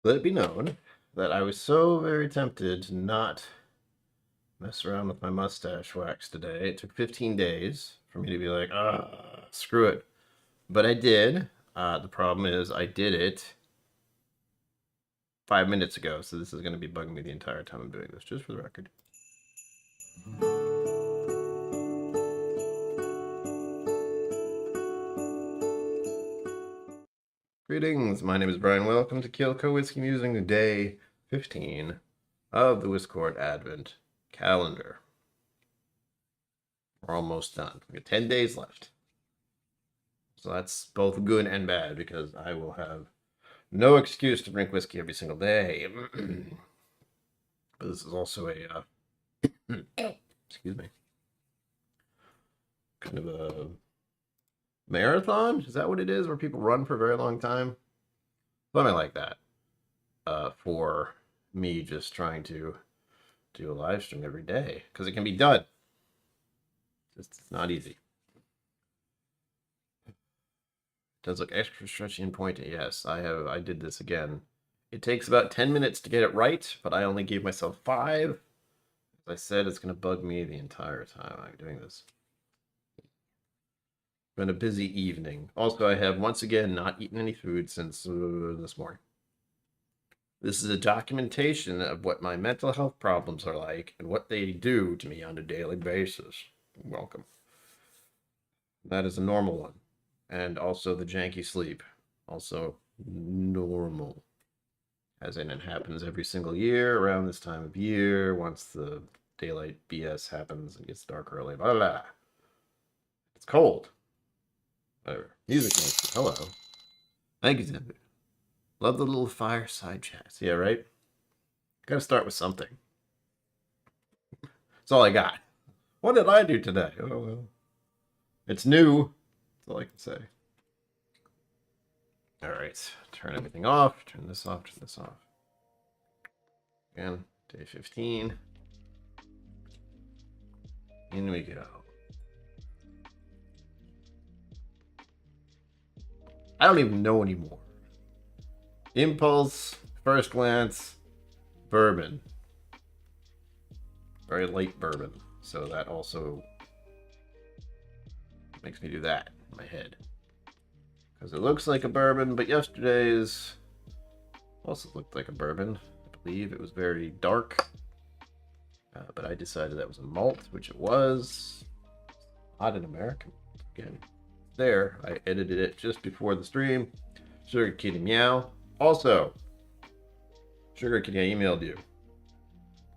Let it be known that I was so very tempted to not mess around with my mustache wax today. It took 15 days for me to be like, screw it. But I did. The problem is I did it 5 minutes ago, so this is going to be bugging me the entire time I'm doing this, just for the record. Greetings, my name is Brian. Welcome to KillCo Whiskey Musings, day 15 of the Whiscord Advent calendar. We're almost done. We got 10 days left. So that's both good and bad because I will have no excuse to drink whiskey every single day. But this is also a, excuse me, kind of a marathon? Is that what it is, where people run for a very long time? Something like that. For me just trying to do a live stream every day, because it can be done. It's not easy. It does look extra stretchy and pointy. Yes, I did this again. It takes about 10 minutes to get it right, but I only gave myself 5. As I said, it's going to bug me the entire time I'm doing this. Been a busy evening. Also, I have once again not eaten any food since this morning. This is a documentation of what my mental health problems are like and what they do to me on a daily basis. Welcome. That is a normal one. And also the janky sleep. Also normal. As in, it happens every single year around this time of year, once the daylight BS happens and gets dark early. Blah, blah, blah. It's cold. Whatever. Music makes it. Hello. Thank you, Zimbu. Love the little fireside chats. Yeah, right? Gotta start with something. That's all I got. What did I do today? Oh, well. It's new. That's all I can say. All right. Turn everything off. Turn this off. Turn this off. Again, day 15. In we go. I don't even know anymore. Impulse, first glance, bourbon. Very light bourbon. So that also makes me do that in my head. Because it looks like a bourbon, but yesterday's also looked like a bourbon. I believe it was very dark. But I decided that was a malt, which it was. Odd in American. Again, there. I edited it just before the stream. Sugar Kitty Meow. Also, Sugar Kitty, I emailed you.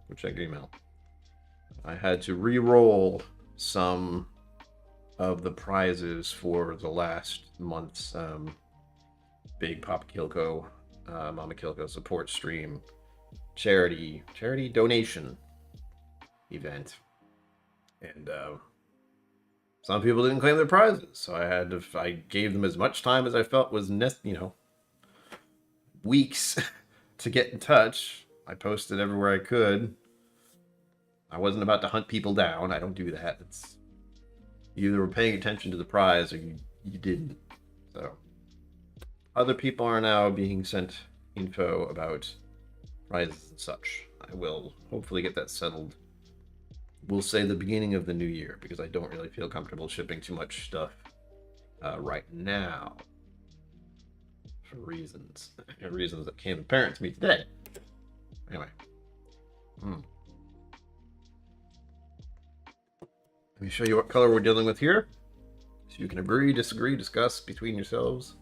Go check your email. I had to re-roll some of the prizes for the last month's big Papa KillCo, Mama KillCo support stream charity donation event. And some people didn't claim their prizes, so I gave them as much time as I felt was weeks to get in touch. I posted everywhere I could. I wasn't about to hunt people down. I don't do that. It's you either were paying attention to the prize or you didn't. So other people are now being sent info about prizes and such. I will hopefully get that settled. We'll say the beginning of the new year, because I don't really feel comfortable shipping too much stuff right now. For reasons that became apparent to me today. Anyway. Let me show you what color we're dealing with here. So you can agree, disagree, discuss between yourselves.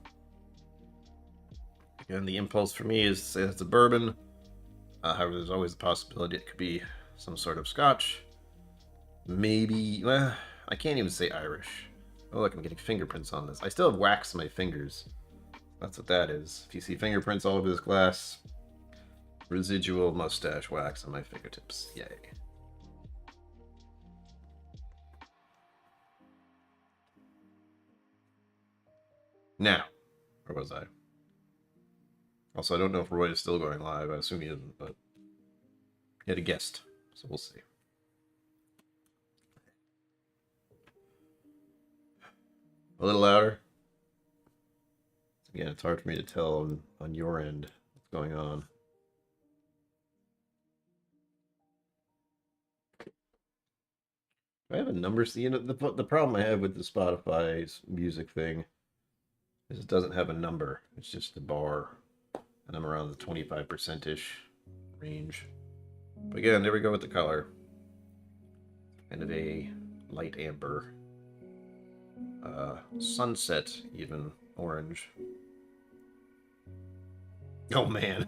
Again, the impulse for me is to say it's a bourbon. However, there's always the possibility it could be some sort of Scotch. Maybe, well, I can't even say Irish. Oh, look, I'm getting fingerprints on this. I still have wax on my fingers. That's what that is. If you see fingerprints all over this glass, residual mustache wax on my fingertips. Yay. Now, where was I? Also, I don't know if Roy is still going live. I assume he isn't, but he had a guest, so we'll see. A little louder. Again, it's hard for me to tell on your end what's going on? Do I have a number? See, the problem I have with the Spotify's music thing is it doesn't have a number. It's just a bar, and I'm around the 25%-ish range. But again, there we go with the color. Kind of a light amber. Sunset, even orange. Oh man.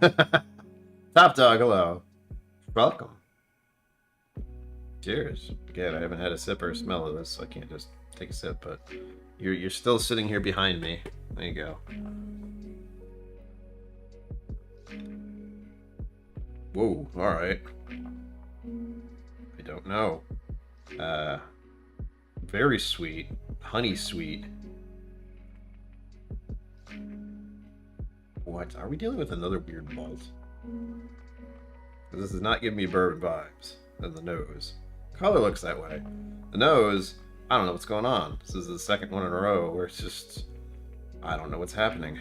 Top Dog, hello. Welcome. Cheers. Again, I haven't had a sip or a smell of this, so I can't just take a sip, but you're still sitting here behind me. There you go. Whoa, alright. I don't know. Very sweet. Honey sweet. What? Are we dealing with another weird malt? This is not giving me bourbon vibes. And the nose. Color looks that way. The nose, I don't know what's going on. This is the second one in a row where it's just... I don't know what's happening.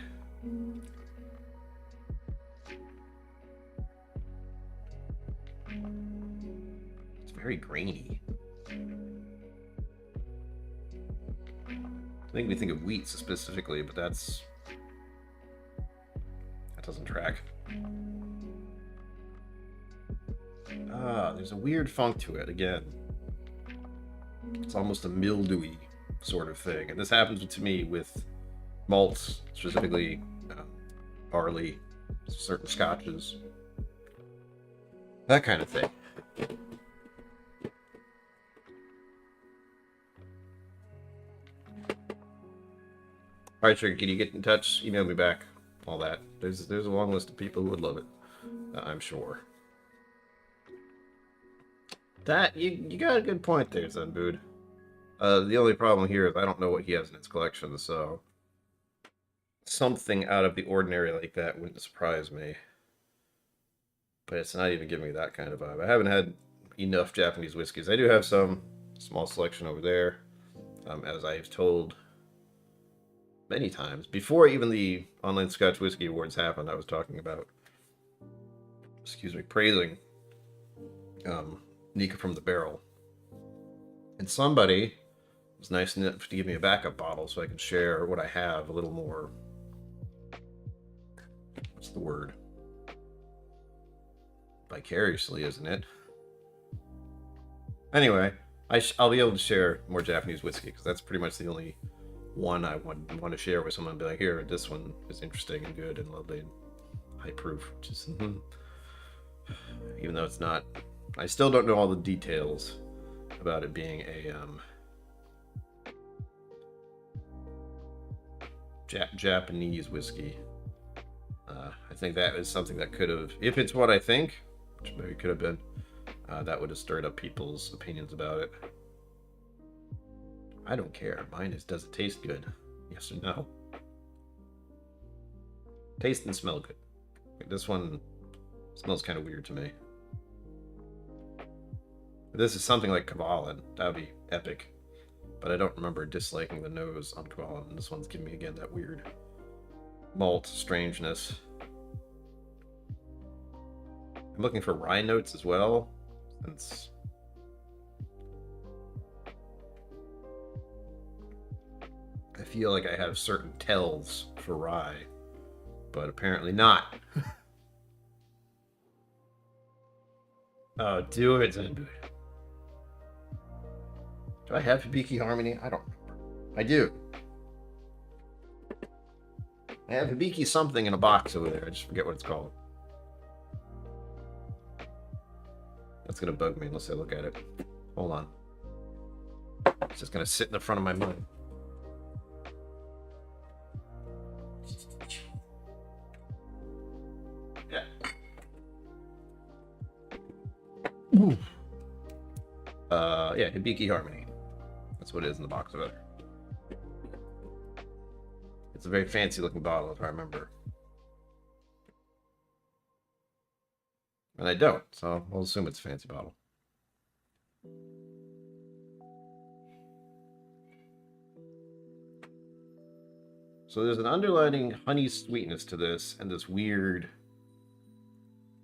It's very grainy. I think we think of wheat specifically, but that doesn't track. There's a weird funk to it again. It's almost a mildewy sort of thing, and this happens to me with malts, specifically barley, certain scotches, that kind of thing. All right, Trigger, can you get in touch? Email me back. All that. There's a long list of people who would love it. I'm sure. That you got a good point there, Zenbood. The only problem here is I don't know what he has in his collection, so something out of the ordinary like that wouldn't surprise me. But it's not even giving me that kind of vibe. I haven't had enough Japanese whiskeys. I do have some small selection over there, as I've told many times. Before even the online Scotch Whiskey Awards happened, I was talking about, praising Nika from the Barrel. And somebody was nice enough to give me a backup bottle so I can share what I have a little more. What's the word? Vicariously, isn't it? Anyway, I'll be able to share more Japanese whiskey because that's pretty much the only one I want to share with someone. Be like, here, this one is interesting and good and lovely and high proof. Just even though it's not, I still don't know all the details about it being a Japanese whiskey. I think that is something that could have, if it's what I think, which maybe could have been, that would have stirred up people's opinions about it. I don't care. Mine is, does it taste good? Yes or no? Taste and smell good. This one smells kind of weird to me. If this is something like Kavalan, that would be epic. But I don't remember disliking the nose on Kavalan. And this one's giving me, again, that weird malt strangeness. I'm looking for rye notes as well, since I feel like I have certain tells for rye, but apparently not. Oh, do it, Zenbu. Do I have Hibiki Harmony? I don't remember. I do. I have Hibiki something in a box over there. I just forget what it's called. That's gonna bug me unless I look at it. Hold on. It's just gonna sit in the front of my mind. Yeah. Ooh. Yeah, Hibiki Harmony. That's what it is in the box over there. It's a very fancy looking bottle, if I remember. And I don't, so we'll assume it's a fancy bottle. So there's an underlying honey sweetness to this, and this weird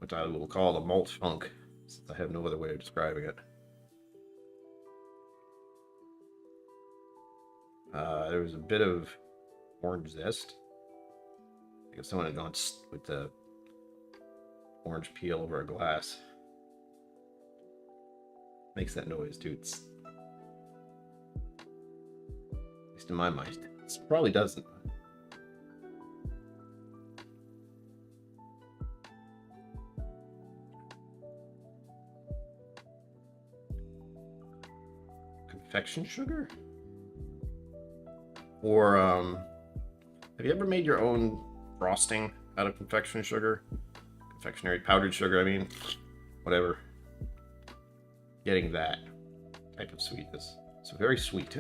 which I will call a malt funk, since I have no other way of describing it. There was a bit of orange zest. I guess someone had gone with the orange peel over a glass. Makes that noise, too. At least in my mind. It probably doesn't. Confection sugar? Or, have you ever made your own frosting out of confection sugar? Confectionery powdered sugar, I mean. Whatever. Getting that type of sweetness. It's very sweet.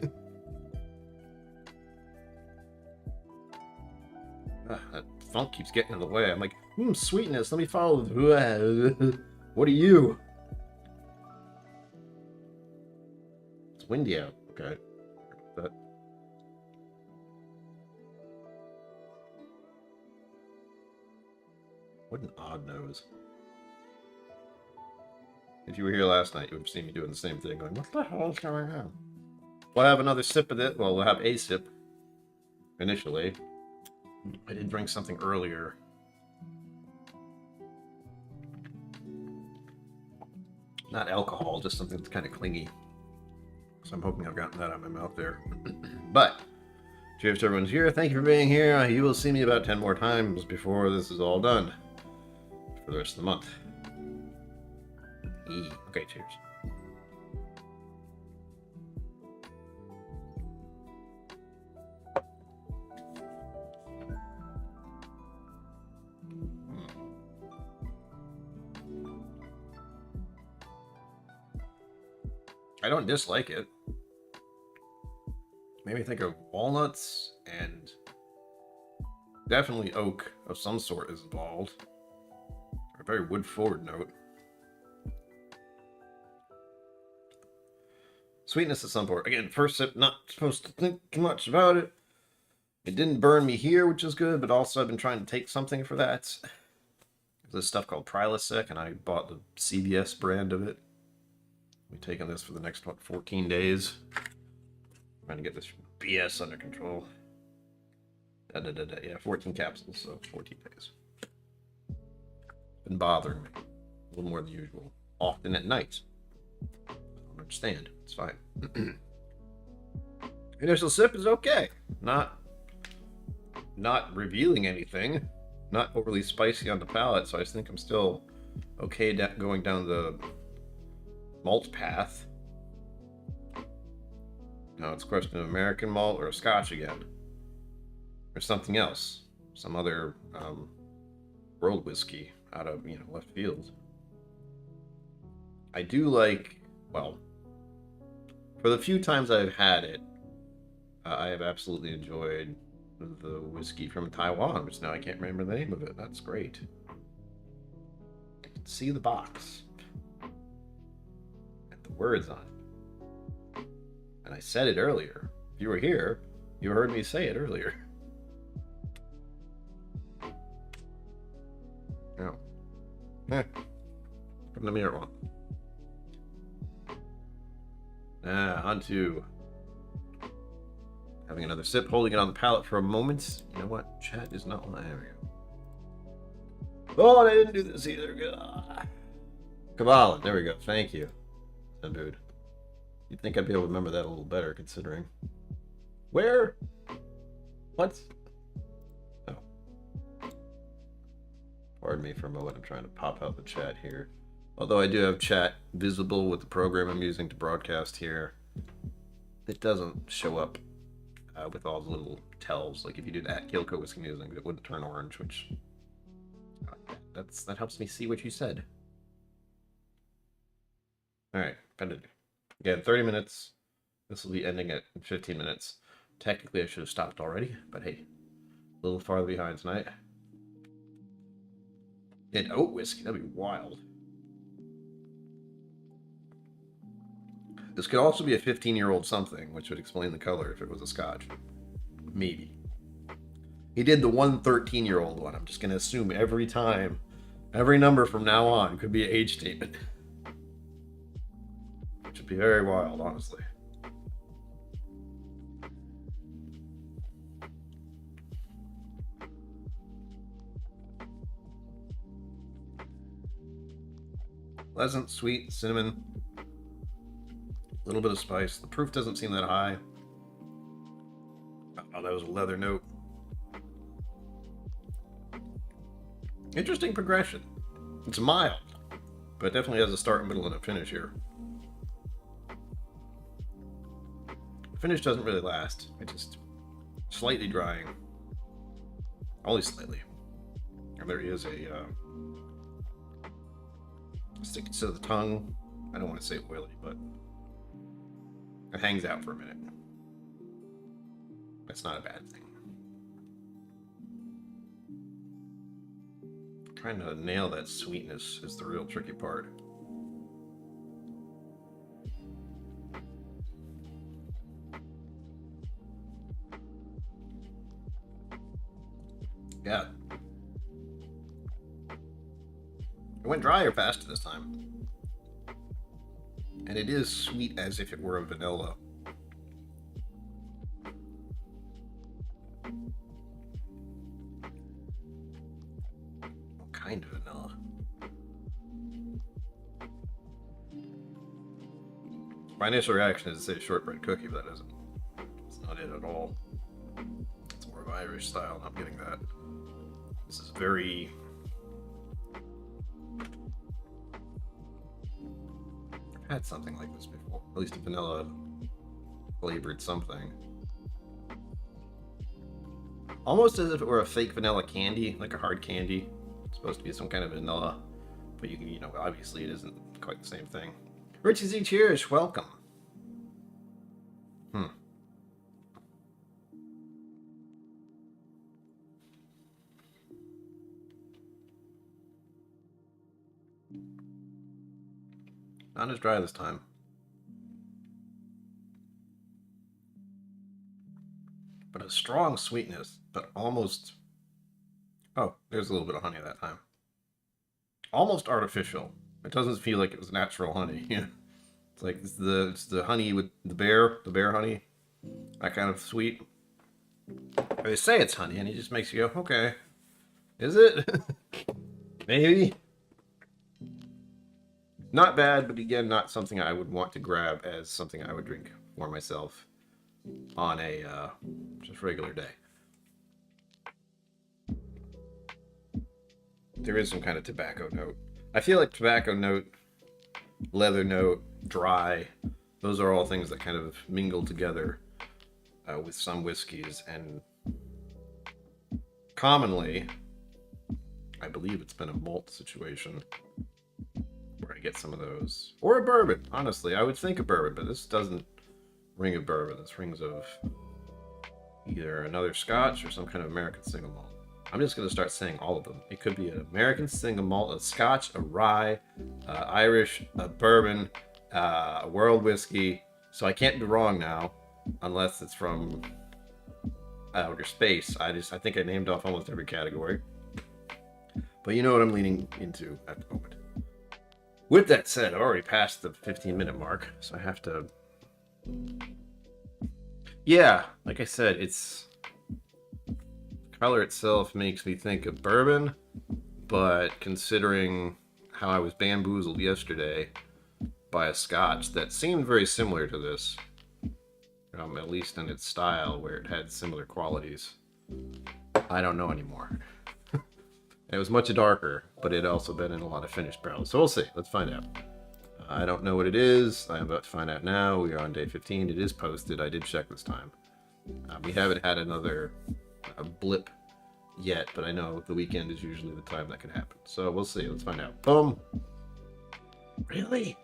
That funk keeps getting in the way. I'm like, sweetness, let me follow. What are you? It's windy out. Okay. That. What an odd nose. If you were here last night, you would have seen me doing the same thing, going, what the hell is going on? We'll have another sip of it. Well, we'll have a sip initially. I did drink something earlier. Not alcohol, just something that's kind of clingy. So I'm hoping I've gotten that out of my mouth there. But, cheers to everyone's here. Thank you for being here. You will see me about 10 more times before this is all done. For the rest of the month. Okay, cheers. I don't dislike it. Made me think of walnuts, and definitely oak of some sort is involved. A very wood-forward note. Sweetness at some point. Again, first sip, not supposed to think too much about it. It didn't burn me here, which is good, but also I've been trying to take something for that. There's this stuff called Prilosec, and I bought the CVS brand of it. We're taking this for the next, 14 days. Trying to get this BS under control. Yeah, 14 capsules, so 14 days. Been bothering me. A little more than usual. Often at night. I don't understand. It's fine. Initial sip is okay. Not revealing anything. Not overly spicy on the palate, so I think I'm still okay going down the malt path. Now it's a question of American malt or a Scotch again. Or something else. Some other world whiskey out of, left field. I do like, well, for the few times I've had it, I have absolutely enjoyed the whiskey from Taiwan, which now I can't remember the name of it. That's great. I can see the box. And the words on it. And I said it earlier. If you were here, you heard me say it earlier. Now, from the mirror one. On to having another sip, holding it on the palate for a moment. You know what? Chat is not on the area. Oh, I didn't do this either. Kabbalah. There we go. Thank you. Dude. You'd think I'd be able to remember that a little better, considering. Where? What? Oh. Pardon me for a moment. I'm trying to pop out the chat here. Although I do have chat visible with the program I'm using to broadcast here. It doesn't show up with all the little tells. Like if you do that KillCo Whiskey Musings, it wouldn't turn orange, which that helps me see what you said. All right, again, 30 minutes. This will be ending at 15 minutes. Technically, I should have stopped already, but hey, a little farther behind tonight. And oat whiskey, that'd be wild. This could also be a 15-year-old something, which would explain the color if it was a Scotch. Maybe. He did the one 13-year-old one. I'm just going to assume every time Every number from now on could be an age statement. Which would be very wild, honestly. Pleasant, sweet, cinnamon. A little bit of spice. The proof doesn't seem that high. Oh, that was a leather note. Interesting progression. It's mild, but it definitely has a start, middle, and a finish here. The finish doesn't really last. It's just slightly drying. Only slightly. And there is a stick to the tongue. I don't want to say oily, but it hangs out for a minute. That's not a bad thing. Trying to nail that sweetness is the real tricky part. Yeah. It went drier faster this time. And it is sweet as if it were a vanilla. What kind of vanilla? My initial reaction is to say shortbread cookie, but that isn't. It's not it at all. It's more of Irish style, and I'm getting that. This is very... I've had something like this before. At least a vanilla flavored something. Almost as if it were a fake vanilla candy, like a hard candy. It's supposed to be some kind of vanilla, but you can, you know, obviously it isn't quite the same thing. Richie Z, cheers, welcome. Not as dry this time. But a strong sweetness, but almost... Oh, there's a little bit of honey that time. Almost artificial. It doesn't feel like it was natural honey. It's like it's the honey with the bear honey. That kind of sweet. They say it's honey, and it just makes you go, okay. Is it? Maybe. Not bad, but again, not something I would want to grab as something I would drink for myself on a just regular day. There is some kind of tobacco note. I feel like tobacco note, leather note, dry, those are all things that kind of mingle together with some whiskeys, and commonly, I believe it's been a malt situation where I get some of those. Or a bourbon, honestly. I would think a bourbon, but this doesn't ring of bourbon. This rings of either another Scotch or some kind of American single malt. I'm just going to start saying all of them. It could be an American single malt, a Scotch, a rye, Irish, a bourbon, a world whiskey. So I can't be wrong now, unless it's from outer space. I think I named off almost every category. But you know what I'm leaning into at the moment. With that said, I've already passed the 15-minute mark, so I have to... Yeah, like I said, it's... color itself makes me think of bourbon, but considering how I was bamboozled yesterday by a Scotch that seemed very similar to this, at least in its style, where it had similar qualities, I don't know anymore. It was much darker, but it had also been in a lot of finished barrels. So we'll see. Let's find out. I don't know what it is. I'm about to find out now. We are on day 15. It is posted. I did check this time. We haven't had another blip yet, but I know the weekend is usually the time that can happen. So we'll see. Let's find out. Boom. Really?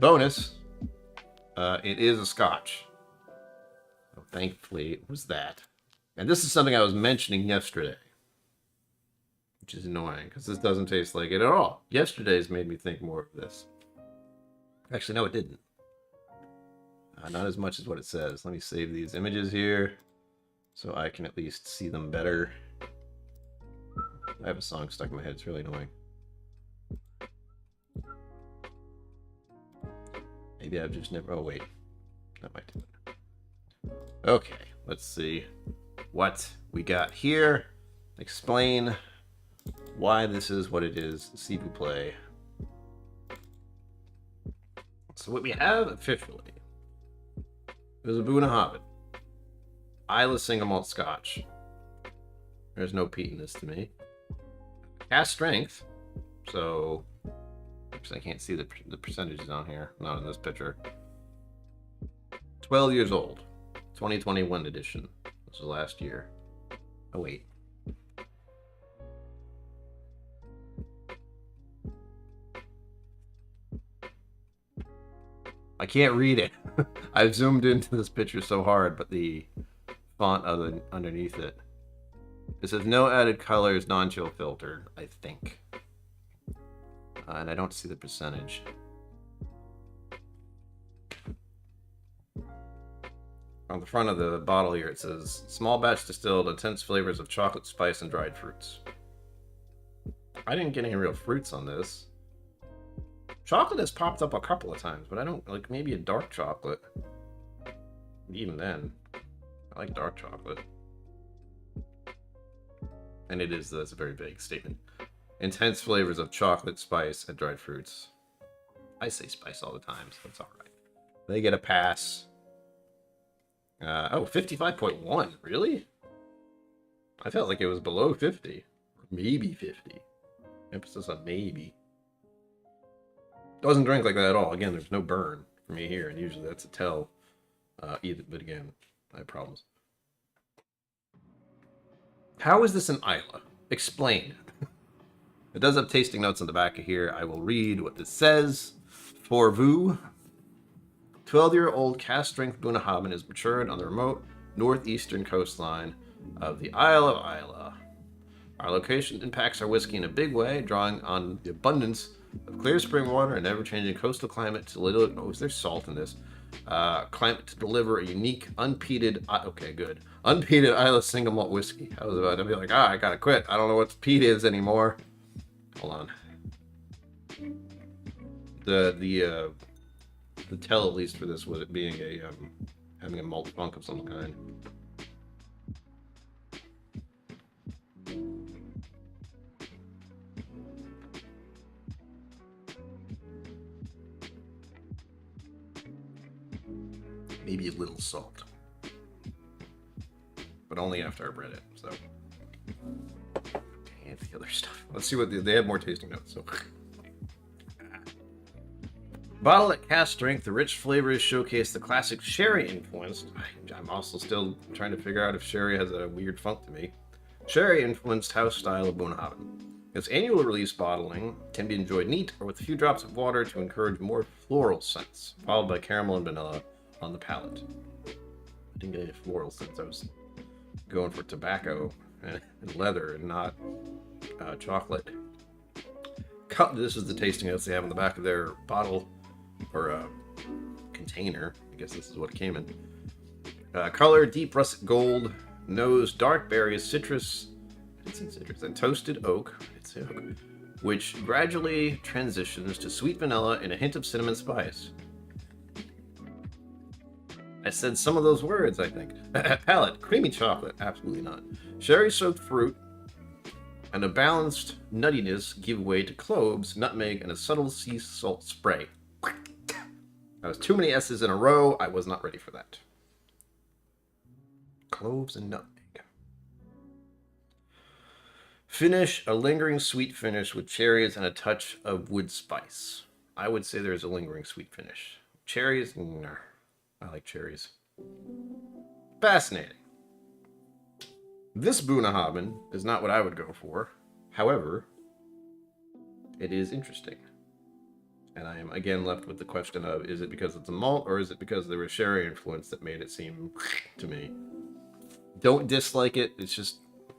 Bonus. It is a Scotch. Oh, thankfully, it was that. And this is something I was mentioning yesterday, which is annoying because this doesn't taste like it at all. Yesterday's made me think more of this. Actually, no, it didn't. Not as much as what it says. Let me save these images here so I can at least see them better. I have a song stuck in my head. It's really annoying. Maybe I've just never... Oh, wait. That might do it. Okay, let's see what we got here. Explain why this is what it is. S'il vous plaît. So what we have officially is a Bunnahabhain. Islay single malt Scotch. There's no peat in this to me. Cask strength. So... I can't see the percentages on here. Not in this picture. 12 years old. 2021 edition. This was last year. Oh, wait. I can't read it. I've zoomed into this picture so hard, but the font underneath it. It says no added colors, non-chill filtered, I think. And I don't see the percentage. On the front of the bottle here, it says small batch distilled, intense flavors of chocolate, spice, and dried fruits. I didn't get any real fruits on this. Chocolate has popped up a couple of times, but I don't like maybe a dark chocolate. Even then, I like dark chocolate. And that's a very vague statement. Intense flavors of chocolate, spice, and dried fruits. I say spice all the time, so it's alright. They get a pass. Oh, 55.1. Really? I felt like it was below 50. Maybe 50. Emphasis on maybe. Doesn't drink like that at all. Again, there's no burn for me here, and usually that's a tell. But again, I have problems. How is this an Islay? Explain. It does have tasting notes on the back of here. I will read what this says. For vous, 12-year-old cask strength Bunnahabhain is matured on the remote northeastern coastline of the Isle of Islay. Our location impacts our whiskey in a big way, drawing on the abundance of clear spring water and ever-changing coastal climate to is there salt in this? Climate to deliver a unique, unpeated, unpeated Islay single malt whiskey. I was about to be like, I gotta quit. I don't know what peat is anymore. Hold on. The tell at least for this was it being a having a malt funk of some kind. Maybe a little salt, but only after I've read it. So, and the other stuff. Let's see what they have more tasting notes. So, bottle at cask strength, the rich flavors showcase the classic sherry influenced. I'm also still trying to figure out if sherry has a weird funk to me. Sherry influenced house style of Bunnahabhain. Its annual release bottling can be enjoyed neat or with a few drops of water to encourage more floral scents, followed by caramel and vanilla on the palate. I didn't get any floral scents. I was going for tobacco and leather and not chocolate. This is the tasting notes they have on the back of their bottle or container. I guess this is what it came in. Color deep russet gold, nose dark berries, citrus, and toasted oak. It's oak, which gradually transitions to sweet vanilla and a hint of cinnamon spice. I said some of those words, I think. Palate, creamy chocolate, absolutely not. Sherry-soaked fruit and a balanced nuttiness give way to cloves, nutmeg, and a subtle sea salt spray. That was too many S's in a row. I was not ready for that. Cloves and nutmeg. Finish, a lingering sweet finish with cherries and a touch of wood spice. I would say there's a lingering sweet finish. Cherries, nah. I like cherries. Fascinating. This Bunnahabhain is not what I would go for. However, it is interesting. And I am again left with the question of, is it because it's a malt or is it because there was sherry influence that made it seem to me? Don't dislike it. It's just,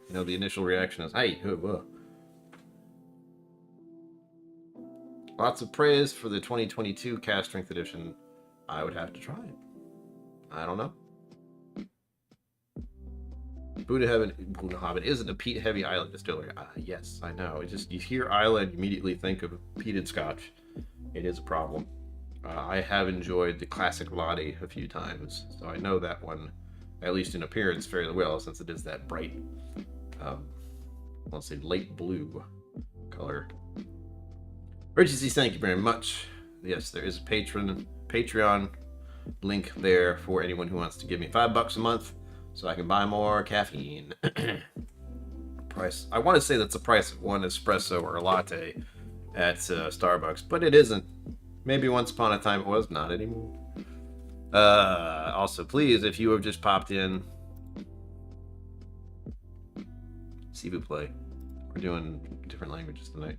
the initial reaction is, hey, whoa. Lots of praise for the 2022 cask strength edition. I would have to try it. I don't know. Bunnahabhain isn't a peat-heavy island distillery. Yes, I know. It's just, you hear island, you immediately think of peated Scotch. It is a problem. I have enjoyed the classic Lottie a few times, so I know that one, at least in appearance, fairly well, since it is that bright, let's say light blue color. Richie C, thank you very much. Yes, there is a Patreon link there for anyone who wants to give me $5 a month so I can buy more caffeine. Price, I want to say that's the price of one espresso or a latte at Starbucks, but it isn't. Maybe once upon a time it was, not anymore. Also, please, if you have just popped in, s'il vous plaît. We're doing different languages tonight.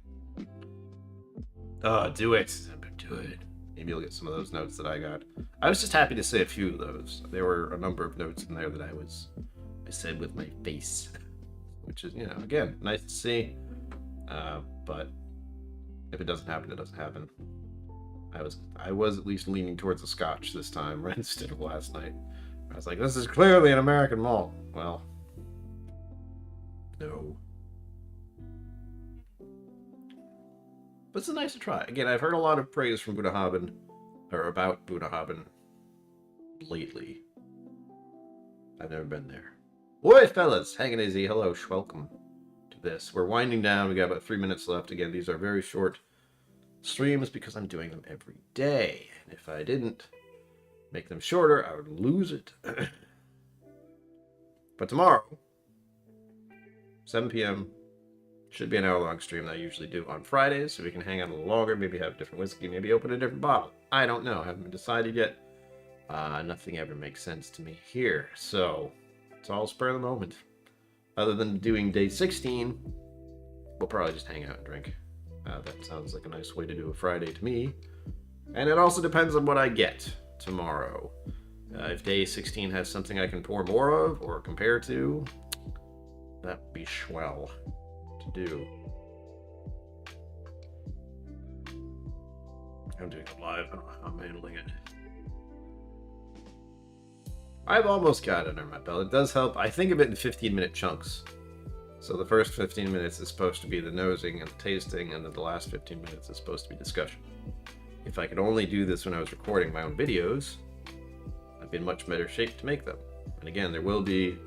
Do it. Do it. Maybe you'll get some of those notes that I got. I was just happy to say a few of those. There were a number of notes in there that I said with my face, which is, again, nice to see. But if it doesn't happen, it doesn't happen. I was at least leaning towards a Scotch this time, right, instead of last night. I was like, this is clearly an American malt. Well, no. But it's a nice to try. Again, I've heard a lot of praise from Bunnahabhain, or about Bunnahabhain, lately. I've never been there. Oi, fellas! Hanging easy. Hello, welcome to this. We're winding down. We got about 3 minutes left. Again, these are very short streams because I'm doing them every day. And if I didn't make them shorter, I would lose it. But tomorrow, 7 p.m., should be an hour-long stream that I usually do on Fridays, so we can hang out a little longer, maybe have a different whiskey, maybe open a different bottle. I don't know. I haven't decided yet. Nothing ever makes sense to me here, so it's all spur of the moment. Other than doing day 16, we'll probably just hang out and drink. That sounds like a nice way to do a Friday to me. And it also depends on what I get tomorrow. If day 16 has something I can pour more of or compare to, that would be swell to do. I'm doing it live. I don't know how I'm handling it. I've almost got it under my belt. It does help. I think of it in 15-minute chunks. So the first 15 minutes is supposed to be the nosing and the tasting, and then the last 15 minutes is supposed to be discussion. If I could only do this when I was recording my own videos, I'd be in much better shape to make them. And again, there will be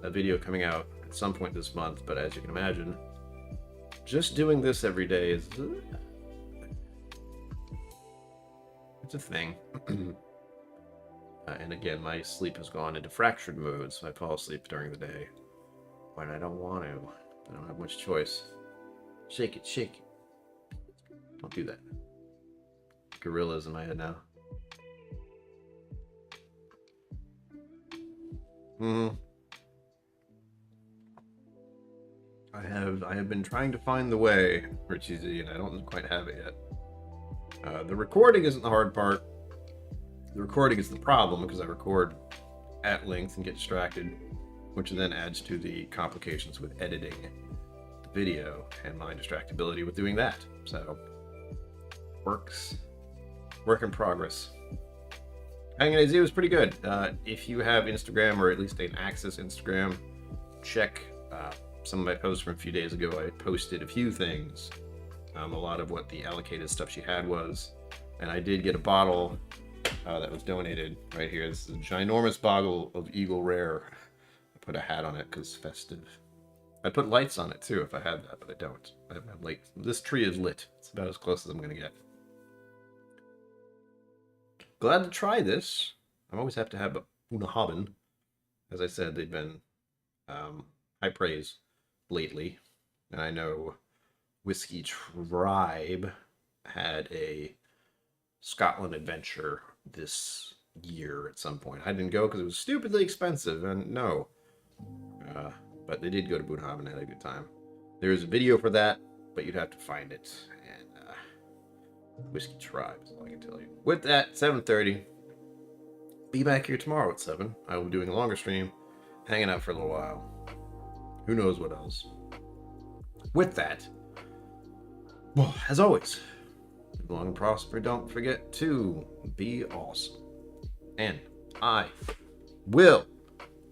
a video coming out at some point this month, but as you can imagine, just doing this every day is... it's a thing. And again, my sleep has gone into fractured mode, so I fall asleep during the day when I don't want to. I don't have much choice. Shake it, shake it. Don't do that. Gorillas in my head now. I have been trying to find the way, Richie Z, and I don't quite have it yet. The recording isn't the hard part. The recording is the problem, because I record at length and get distracted, which then adds to the complications with editing the video and my distractibility with doing that. So, work in progress. Hanging AZ was pretty good. If you have Instagram, or at least an Access Instagram, check some of my posts from a few days ago. I posted a few things. A lot of what the allocated stuff she had was. And I did get a bottle that was donated right here. This is a ginormous bottle of Eagle Rare. I put a hat on it because festive. I put lights on it too if I had that, but I don't. I have my lights. This tree is lit. It's about as close as I'm going to get. Glad to try this. I'm always happy to have a Bunnahabhain. As I said, they've been high praise lately. And I know Whiskey Tribe had a Scotland adventure this year at some point. I didn't go because it was stupidly expensive, and no. But they did go to Bunnahabhain and had a good time. There's a video for that, but you'd have to find it. And Whiskey Tribe is all I can tell you. With that, 7:30. Be back here tomorrow at 7. I will be doing a longer stream, hanging out for a little while. Who knows what else. With that, well, as always, live long and prosper. Don't forget to be awesome. And I will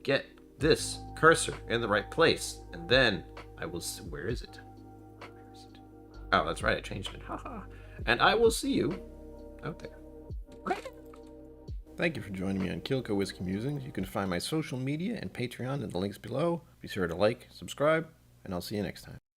get this cursor in the right place, and then I will see, where is it? Oh, that's right, I changed it. Haha. And I will see you out there. Thank you for joining me on KillCo Whiskey Musings. You can find my social media and Patreon in the links below. Be sure to like, subscribe, and I'll see you next time.